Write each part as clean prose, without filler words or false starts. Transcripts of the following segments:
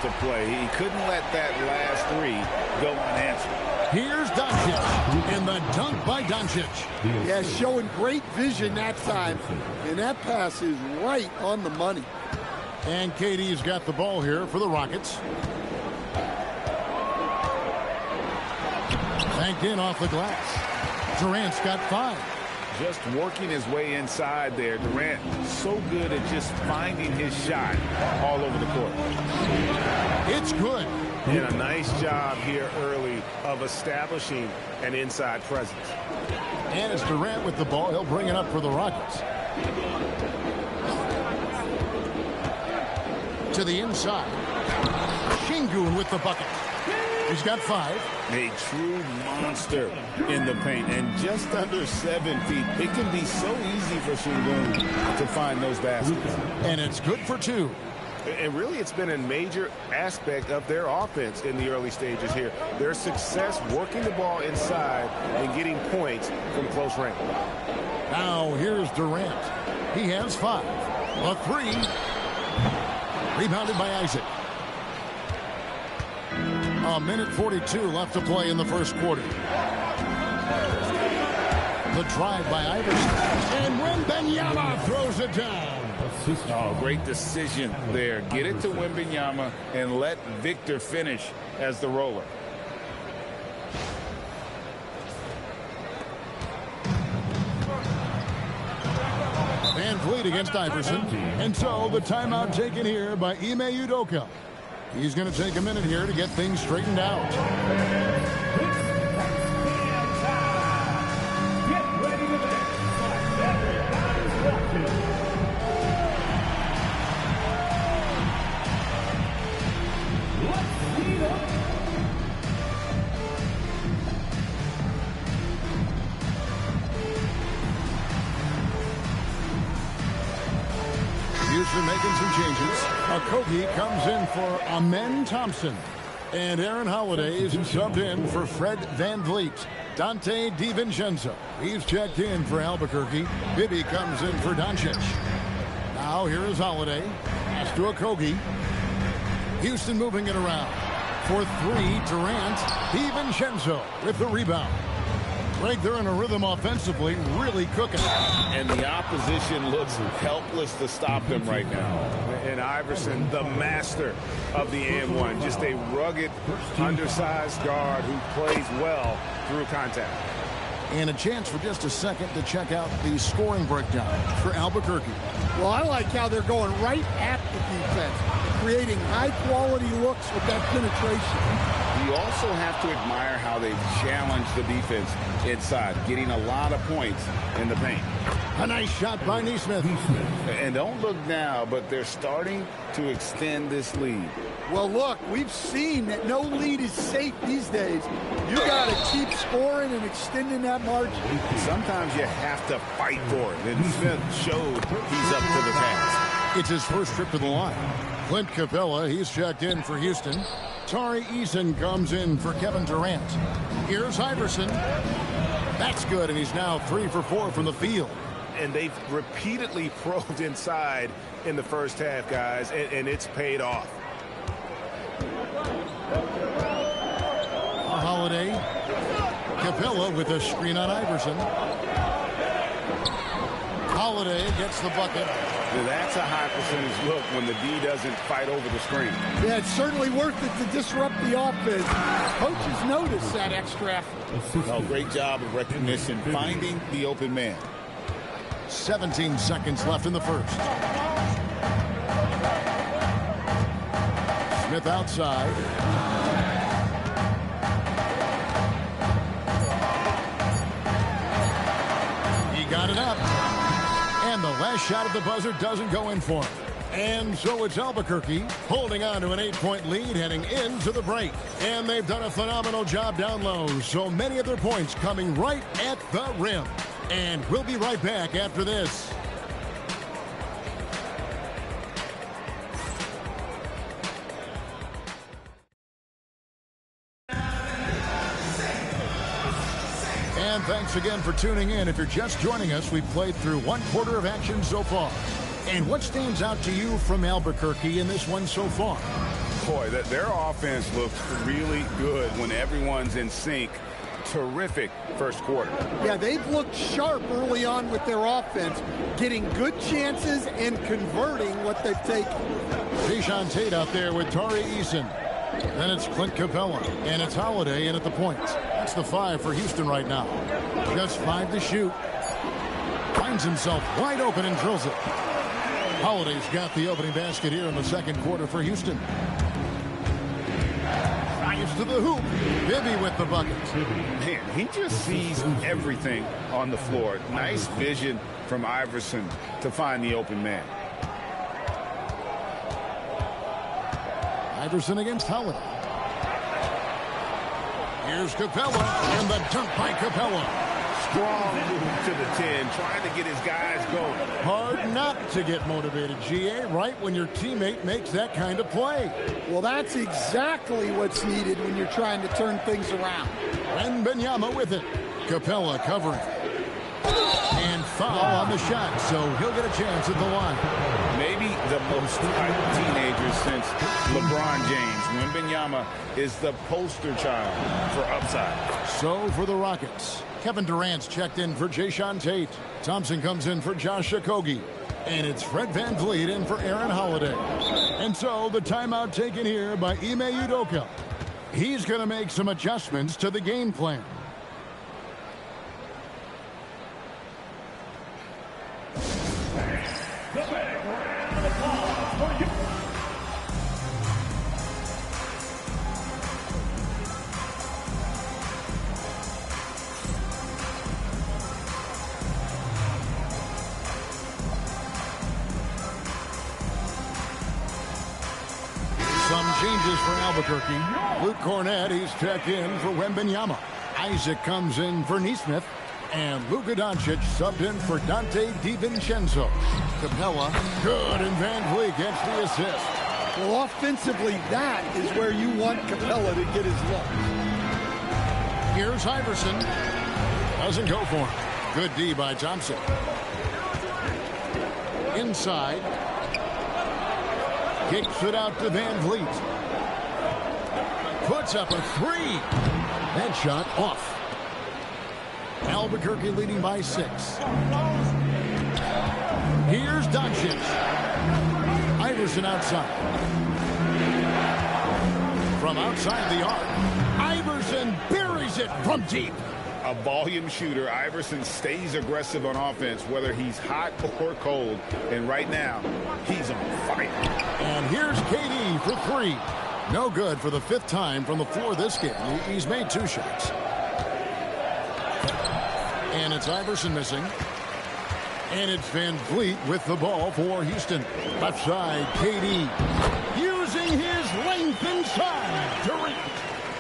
defensive play. He couldn't let that last three go unanswered. Here's Doncic, and the dunk by Doncic. Yeah, showing great vision that time, and that pass is right on the money. And KD's got the ball here for the Rockets. Banked in off the glass. Durant's got 5. Just working his way inside there. Durant so good at just finding his shot all over the court. It's good. And a nice job here early of establishing an inside presence. And it's Durant with the ball. He'll bring it up for the Rockets. To the inside. Şengün with the bucket. He's got 5. A true monster in the paint, and just under 7 feet. It can be so easy for Şengün to find those baskets. And it's good for 2. And really, it's been a major aspect of their offense in the early stages here. Their success working the ball inside and getting points from close range. Now here's Durant. He has 5. A 3. Rebounded by Isaac. A minute 42 left to play in the first quarter. The drive by Iverson. And Wembanyama throws it down. Oh, great decision there. Get it to Wembanyama and let Victor finish as the roller. Van Vliet against Iverson. And so the timeout taken here by Ime Udoka. He's going to take a minute here to get things straightened out. Houston making some changes. Okogie comes in for Amen Thompson. And Aaron Holiday is subbed in for Fred Van Vliet. Dante DiVincenzo, he's checked in for Albuquerque. Bibby comes in for Doncic. Now here is Holiday. Pass to Okogie. Houston moving it around. For 3, Durant. DiVincenzo with the rebound. Greg, they're in a rhythm offensively, really cooking. And the opposition looks helpless to stop them right now. And Iverson, the master of the and-one. Just a rugged, undersized guard who plays well through contact. And a chance for just a second to check out the scoring breakdown for Albuquerque. Well, I like how they're going right at the defense, creating high-quality looks with that penetration. You also have to admire how they've challenged the defense inside, getting a lot of points in the paint. A nice shot by Nesmith. And don't look now, but they're starting to extend this lead. Well, look, we've seen that no lead is safe these days. You got to keep scoring and extending that margin. Sometimes you have to fight for it, and Smith showed he's up to the task. It's his first trip to the line. Clint Capella, he's checked in for Houston. Tari Eason comes in for Kevin Durant. Here's Iverson. That's good, and he's now 3 for 4 from the field. And they've repeatedly probed inside in the first half, guys, and it's paid off. Holiday. Capella with a screen on Iverson. Holiday gets the bucket. That's a high percentage look when the D doesn't fight over the screen. Yeah, it's certainly worth it to disrupt the offense. Coaches notice that extra effort. Oh, great job of recognition, finding the open man. 17 seconds left in the first. Smith outside. He got it up. And the last shot at the buzzer doesn't go in for him. And so it's Albuquerque holding on to an 8-point lead heading into the break. And they've done a phenomenal job down low. So many of their points coming right at the rim. And we'll be right back after this. And thanks again for tuning in. If you're just joining us, we've played through 1 quarter of action so far. And what stands out to you from Albuquerque in this one so far? Boy, their offense looks really good when everyone's in sync. Terrific first quarter. Yeah, they've looked sharp early on with their offense, getting good chances and converting what they've taken. Jae'Sean Tate out there with Tari Eason. Then it's Clint Capella, and it's Holiday in at the point. That's the 5 for Houston right now. Just 5 to shoot. Finds himself wide open and drills it. Holiday's got the opening basket here in the second quarter for Houston. Drives to the hoop. Bibby with the bucket. Man, he just sees everything on the floor. Nice vision from Iverson to find the open man. Iverson against Holiday. Here's Capella, and the dunk by Capella. Strong move to the 10, trying to get his guys going. Hard not to get motivated, GA, right when your teammate makes that kind of play. Well, that's exactly what's needed when you're trying to turn things around. Wembanyama with it. Capella covering. And foul on the shot, so he'll get a chance at the line. Maybe the most hyped teenager since LeBron James. Wembanyama is the poster child for upside. So for the Rockets, Kevin Durant's checked in for Jae'Sean Tate. Thompson comes in for Josh Okogie. And it's Fred VanVleet in for Aaron Holiday. And so the timeout taken here by Ime Udoka. He's going to make some adjustments to the game plan. Some changes for Albuquerque. Luke Cornett, he's checked in for Wembanyama. Isaac comes in for Nesmith. And Luka Doncic subbed in for Dante DiVincenzo. Capella, good, and VanVleet gets the assist. Well, offensively, that is where you want Capella to get his look. Here's Iverson. Doesn't go for him. Good D by Thompson. Inside. Kicks it out to VanVleet. Puts up a 3. That shot off. Albuquerque leading by 6. Here's Doncic. Iverson outside. From outside the arc, Iverson buries it from deep. A volume shooter, Iverson stays aggressive on offense, whether he's hot or cold. And right now, he's on fire. And here's KD for 3. No good for the 5th time from the floor this game. He's made 2 shots. And it's Iverson missing. And it's VanVleet with the ball for Houston. Left side, KD. Using his length inside. Durant.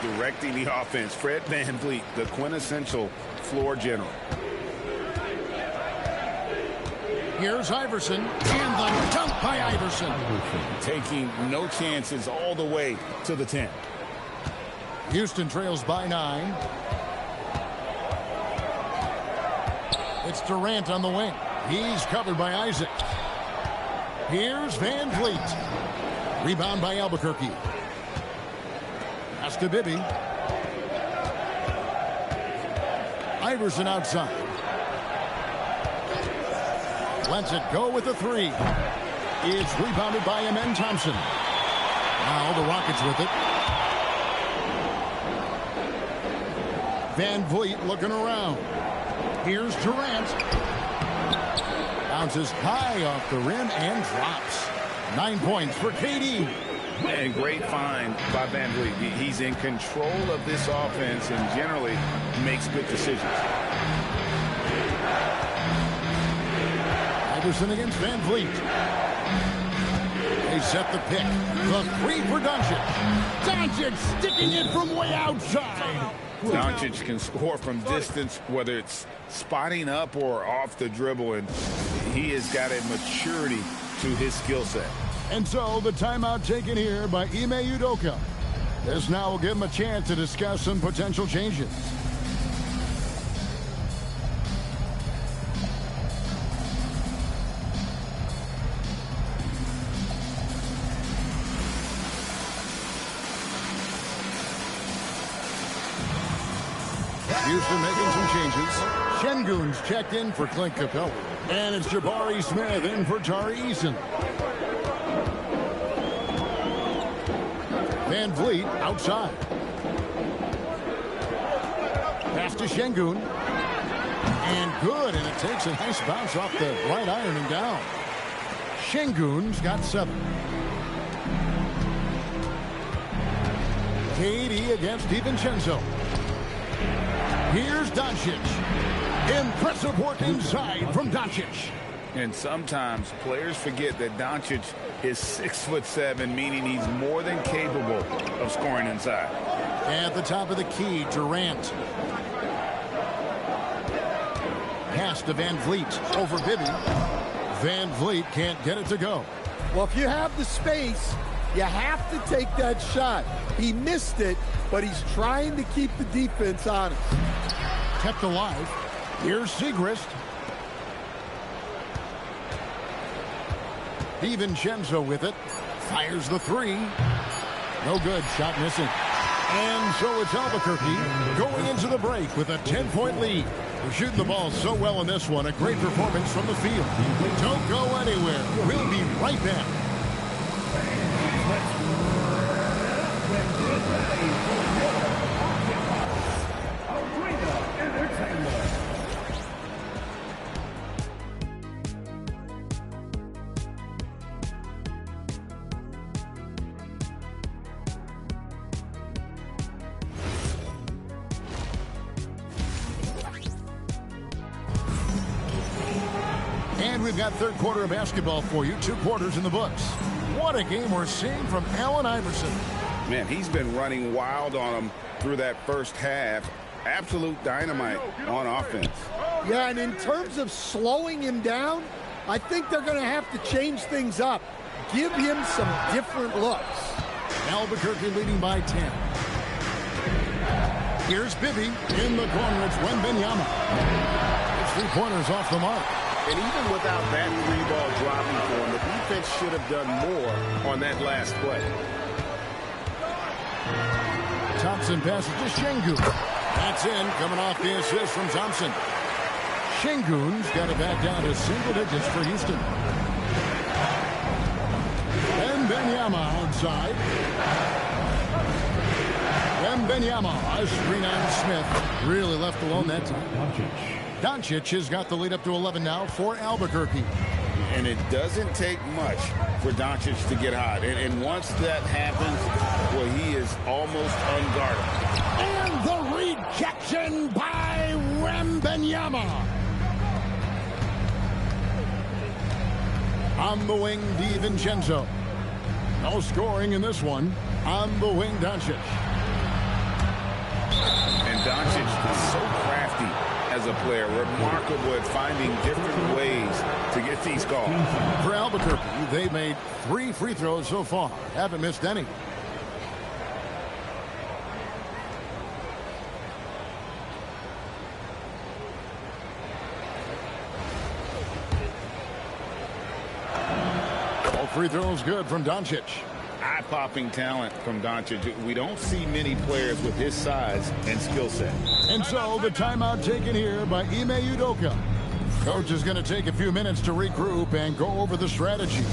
Directing the offense, Fred VanVleet, the quintessential floor general. Here's Iverson. And the dunk by Iverson. Taking no chances all the way to the 10. Houston trails by 9. It's Durant on the wing. He's covered by Isaac. Here's VanVleet. Rebound by Albuquerque. Pass to Bibby. Iverson outside. Lets it go with the 3. It's rebounded by Amen Thompson. Now the Rockets with it. VanVleet looking around. Here's Durant. Bounces high off the rim and drops. 9 points for KD. And great find by VanVleet. He's in control of this offense and generally makes good decisions. Iverson against VanVleet. They set the pick. The 3 for Doncic. Doncic sticking it from way outside. Doncic can score from distance, whether it's spotting up or off the dribble, and he has got a maturity to his skill set. And so the timeout taken here by Ime Udoka. This now will give him a chance to discuss some potential changes. Houston making some changes. Şengün's checked in for Clint Capella. And it's Jabari Smith in for Tari Eason. Van Vliet outside. Pass to Şengün. And good, and it takes a nice bounce off the right iron and down. Şengün's got 7. KD against DiVincenzo. Here's Doncic. Impressive work inside from Doncic. And sometimes players forget that Doncic is 6'7", meaning he's more than capable of scoring inside. At the top of the key, Durant. Pass to Van Vliet over Bibby. Van Vliet can't get it to go. Well, if you have the space, you have to take that shot. He missed it, but he's trying to keep the defense honest. Kept alive. Here's Segrist. DiVincenzo with it. Fires the 3. No good. Shot missing. And so it's Albuquerque going into the break with a 10-point lead. They're shooting the ball so well in this one. A great performance from the field. Don't go anywhere. We'll be right back. And we've got third quarter of basketball for you. 2 quarters in the books. What a game we're seeing from Allen Iverson. Man, he's been running wild on him through that first half. Absolute dynamite on offense. Yeah, and in terms of slowing him down, I think they're going to have to change things up. Give him some different looks. Albuquerque leading by 10. Here's Bibby in the corner. It's Wembanyama. It's 3-pointers off the mark. And even without that 3-ball dropping for him, the defense should have done more on that last play. Thompson passes to Şengün. That's in, coming off the assist from Thompson. Şengün's got it back down to single digits for Houston. Wembanyama outside. Wembanyama, a screen on Smith. Really left alone that time. Doncic has got the lead up to 11 now for Albuquerque. And it doesn't take much for Doncic to get hot. And once that happens, well, he is almost unguardable. And the rejection by Wembanyama. On the wing, DiVincenzo. No scoring in this one. On the wing, Doncic. And Doncic is so crafty as a player, remarkable at finding different ways to get these calls. For Albuquerque, they made 3 free throws so far. Haven't missed any. All free throws good from Doncic. Eye-popping talent from Doncic. We don't see many players with his size and skill set. And so the timeout taken here by Ime Udoka. Coach is going to take a few minutes to regroup and go over the strategy.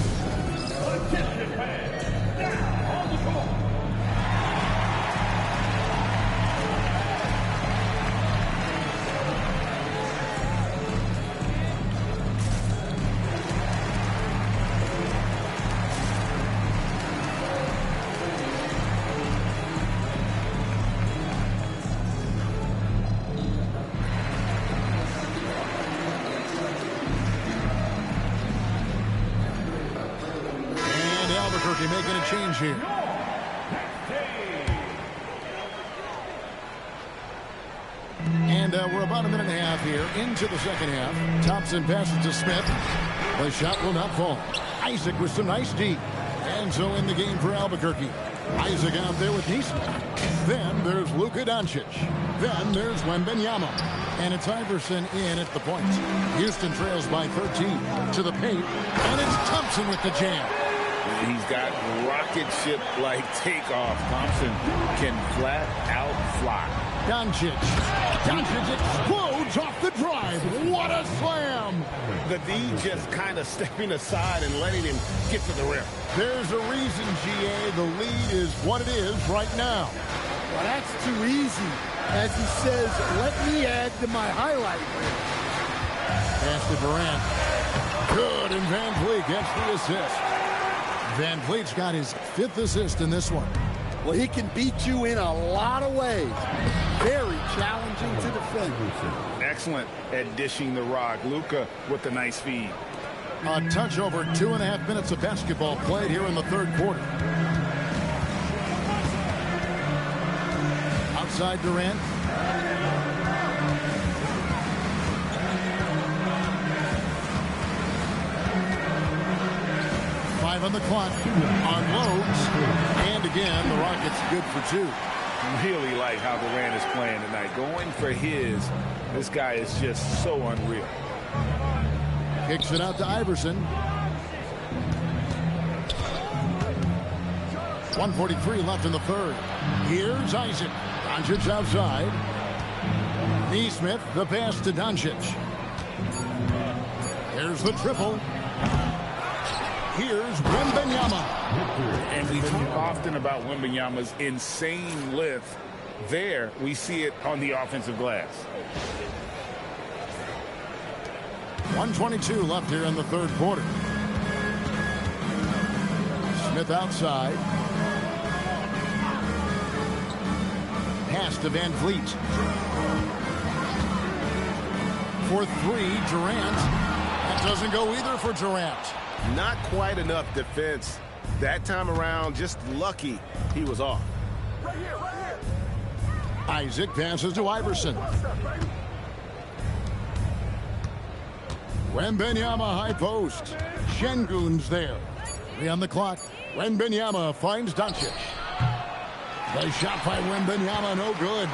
Albuquerque making a change here. And we're about a minute and a half here into the second half. Thompson passes to Smith. The shot will not fall. Isaac with some nice D. And so in the game for Albuquerque. Isaac out there with Neesmith. Then there's Luka Doncic. Then there's Wembanyama. And it's Iverson in at the point. Houston trails by 13 to the paint. And it's Thompson with the jam. He's got rocket ship-like takeoff. Thompson can flat out fly. Doncic explodes off the drive. What a slam! The D just kind of stepping aside and letting him get to the rim. There's a reason, GA, the lead is what it is right now. Well, that's too easy. As he says, let me add to my highlight reel. Pass to Durant. Good, and Van Vliet gets the assist. Van Vliet's got his 5th assist in this one. Well, he can beat you in a lot of ways. Very challenging to defend. Excellent at dishing the rock. Luka with the nice feed. A touch over 2.5 minutes of basketball played here in the third quarter. Outside Durant. Five on the clock. Unloads. And again, the Rockets good for 2. Really like how Durant is playing tonight. Going for his. This guy is just so unreal. Kicks it out to Iverson. 1:43 left in the third. Here's Isaac. Doncic outside. Neesmith, the pass to Doncic. Here's the triple. Here's Wembanyama. And we talk often about Wembanyama's insane lift. There, we see it on the offensive glass. 1:22 left here in the third quarter. Smith outside. Pass to Van Vliet. For 3, Durant. That doesn't go either for Durant. Not quite enough defense. That time around, just lucky he was off. Isaac passes to Iverson. Wembanyama high post. Şengün's there. 3 on the clock. Wembanyama finds Doncic. The shot by Wembanyama, no good.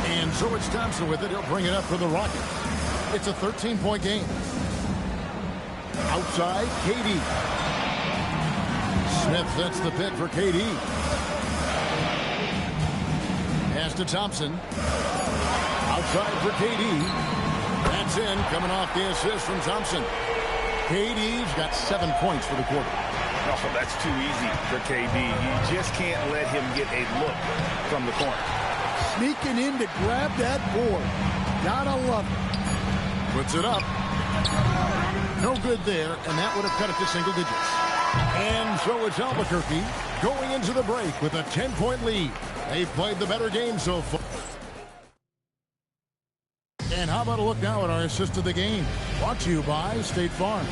And so it's Thompson with it. He'll bring it up for the Rockets. It's a 13-point game. Outside, KD. Smith sets the pick for KD. Pass to Thompson. Outside for KD. That's in, coming off the assist from Thompson. KD's got 7 points for the quarter. Oh, that's too easy for KD. You just can't let him get a look from the corner. Sneaking in to grab that board. Gotta love it. Puts it up. No good there, and that would have cut it to single digits. And so it's Albuquerque going into the break with a 10-point lead. They've played the better game so far. And how about a look now at our assist of the game? Brought to you by State Farm.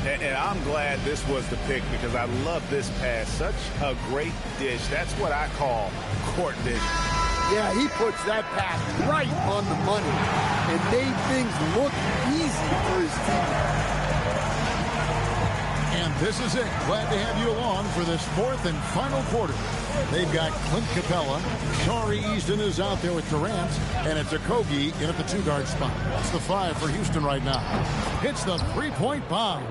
And I'm glad this was the pick because I love this pass. Such a great dish. That's what I call court vision. Yeah, he puts that pass right on the money and made things look easy for his team. And this is it. Glad to have you along for this 4th and final quarter. They've got Clint Capella. Tari Easton is out there with Durant. And it's Okogie in at the 2-guard spot. That's the 5 for Houston right now. Hits the 3-point bomb.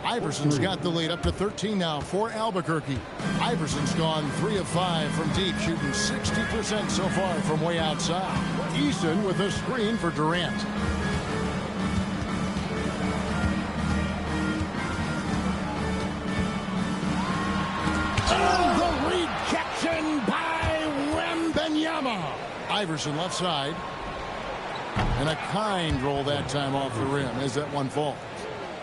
Iverson's got the lead up to 13 now for Albuquerque. Iverson's gone 3 of 5 from deep, shooting 60% so far from way outside. Easton with a screen for Durant. And the rejection by Wembanyama. Iverson left side. And a kind roll that time off the rim as that one falls.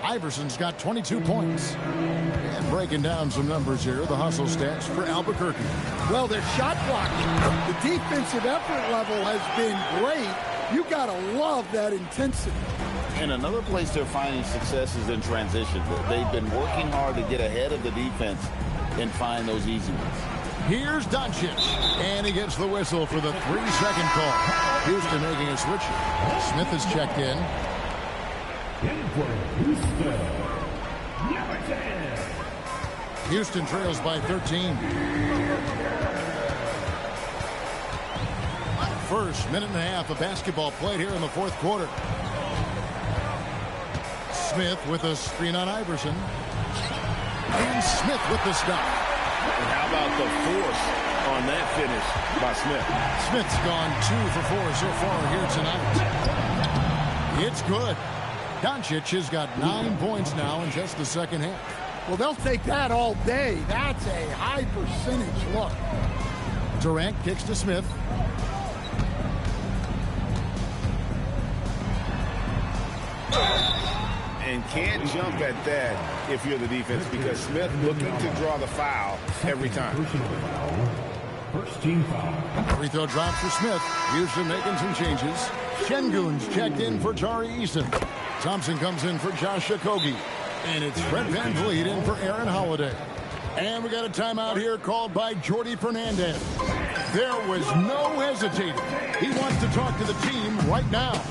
Iverson's got 22 points. And breaking down some numbers here, the hustle stats for Albuquerque. Well, their shot blocking, the defensive effort level has been great. You got to love that intensity. And another place they're finding success is in transition. They've been working hard to get ahead of the defense and find those easy ones. Here's Doncic. And he gets the whistle for the 3-second call. Houston making a switch. Smith has checked in. Houston trails by 13. First minute and a half of basketball played here in the fourth quarter. Smith with a screen on Iverson. And Smith with the stop. And how about the force on that finish by Smith? Smith's gone 2 for 4 so far here tonight. It's good. Doncic has got 9 points now in just the second half. Well, they'll take that all day. That's a high percentage look. Durant kicks to Smith. And can't jump at that if you're the defense because Smith looking to draw the foul every time. First team foul. Free throw drops for Smith. Houston making some changes. Şengün's checked in for Tari Eason. Thompson comes in for Josh Okogie. And it's Fred VanVleet in for Aaron Holiday. And we got a timeout here called by Jordi Fernandez. There was no hesitating. He wants to talk to the team right now.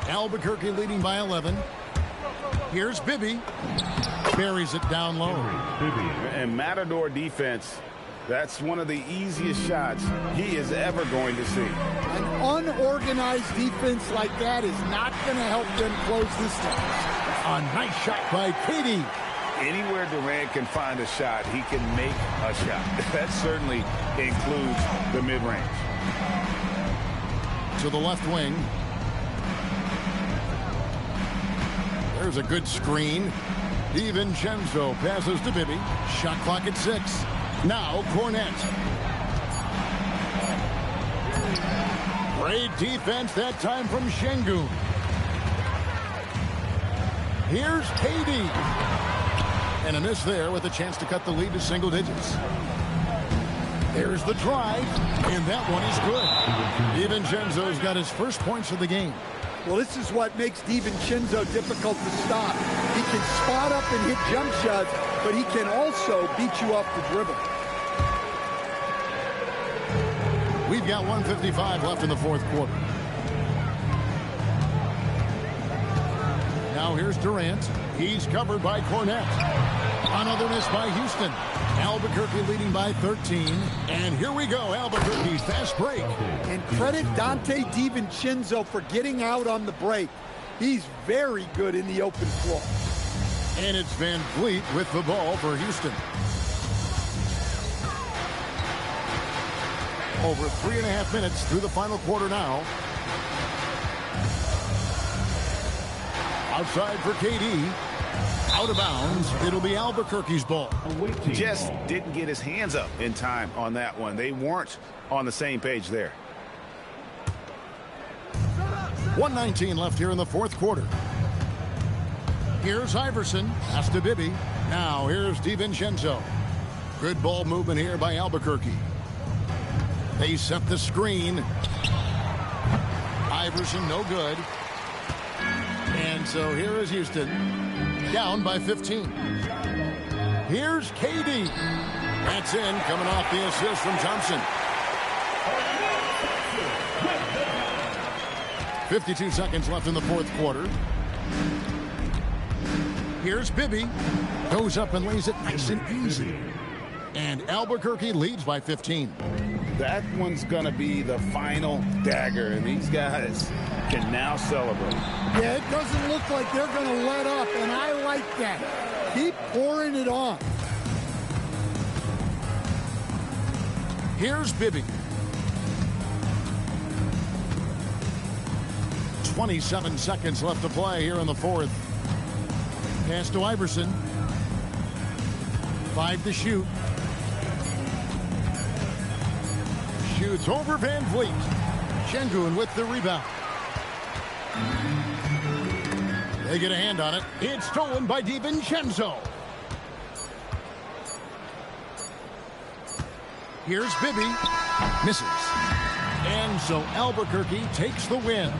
Albuquerque leading by 11. Here's Bibby. Buries it down low. And Matador defense, that's one of the easiest shots he is ever going to see. An unorganized defense like that is not going to help them close this time. A nice shot by Katie. Anywhere Durant can find a shot, he can make a shot. That certainly includes the mid-range. To the left wing. There's a good screen. DiVincenzo passes to Bibby. Shot clock at 6. Now Cornet. Great defense that time from Şengün. Here's Katie. And a miss there with a chance to cut the lead to single digits. There's the drive. And that one is good. DiVincenzo's got his first points of the game. Well, this is what makes DiVincenzo difficult to stop. He can spot up and hit jump shots, but he can also beat you off the dribble. We've got 1:55 left in the fourth quarter. Now here's Durant. He's covered by Cornet. Another miss by Houston. Albuquerque leading by 13. And here we go, Albuquerque's fast break. And credit Dante DiVincenzo for getting out on the break. He's very good in the open floor. And it's VanVleet with the ball for Houston. Over 3.5 minutes through the final quarter now. Outside for KD. Out of bounds. It'll be Albuquerque's ball. Just didn't get his hands up in time on that one. They weren't on the same page there. 1:19 left here in the fourth quarter. Here's Iverson. Pass to Bibby. Now here's DiVincenzo. Good ball movement here by Albuquerque. They set the screen. Iverson no good. And so here is Houston. Down by 15. Here's KD. That's in, coming off the assist from Thompson. 52 seconds left in the fourth quarter. Here's Bibby. Goes up and lays it nice and easy. And Albuquerque leads by 15. That one's going to be the final dagger, and these guys can now celebrate. Yeah, it doesn't look like they're going to let up, and I like that. Keep pouring it on. Here's Bibby. 27 seconds left to play here in the fourth. Pass to Iverson. 5 to shoot. Shoots over VanVleet. Şengün with the rebound. They get a hand on it. It's stolen by DiVincenzo. Here's Bibby. Misses. And so Albuquerque takes the win.